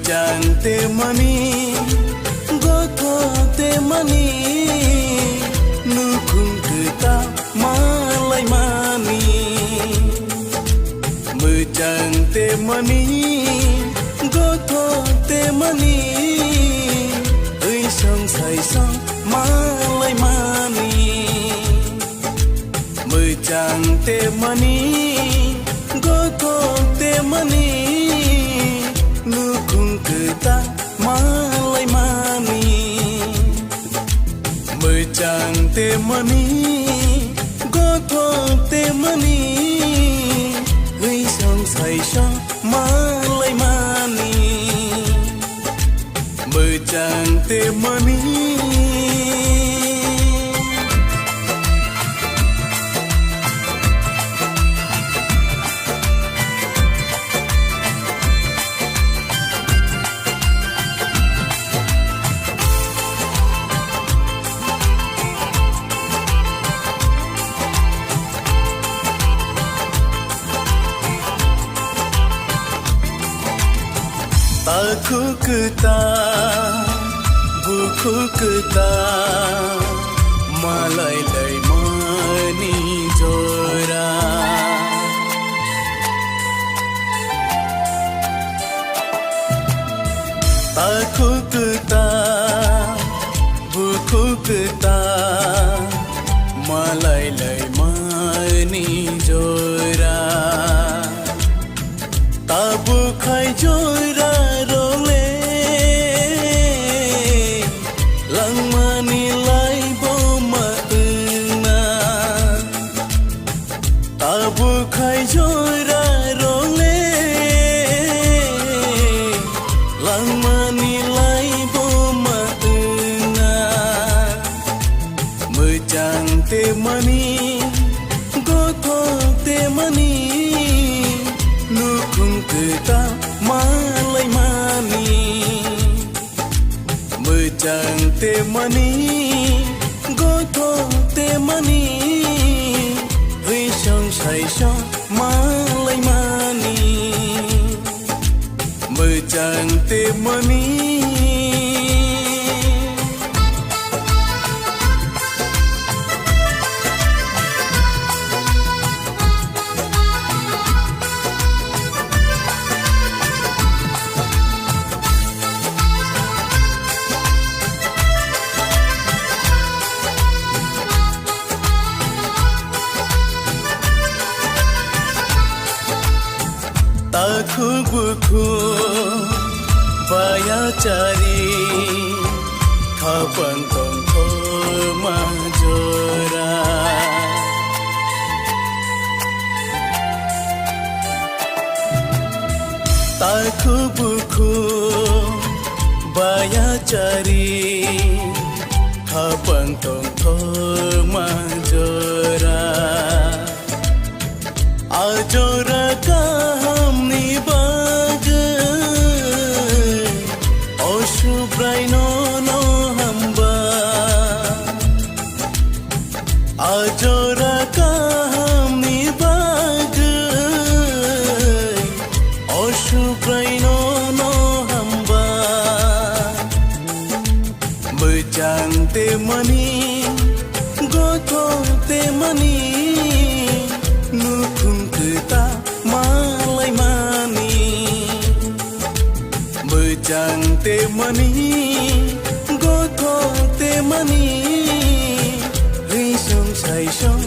mojan te mani goto te mani nukung kita malai mani mojan te mani goto te mani ơi sông say sông malai mani mojan te mani goto te mani nukung kita malai mani mojan te mani goto te mani ơi sông say sông malai mani mojan te mani Aku kita, buku kita, malai lai mani jora. Aku kita, buku kita, malai lai mani jora. Tabu khai jora. Bukai jora role lang manilai boma ena mejang te mani goto te mani nukung kita malai mani mejang te mani goto te mani say sông malai mani mojan te mani Aku buku baya cari kapan tongko majora Aku buku baya cari kapan tongko majora Ajora kaham ni bagai Oshubrai no hamba Ajora kaham ni bagai Oshubrai no hamba Mejang te mani goto te mani nukung kita malai mani mejang te mani goto te mani ri sông say sông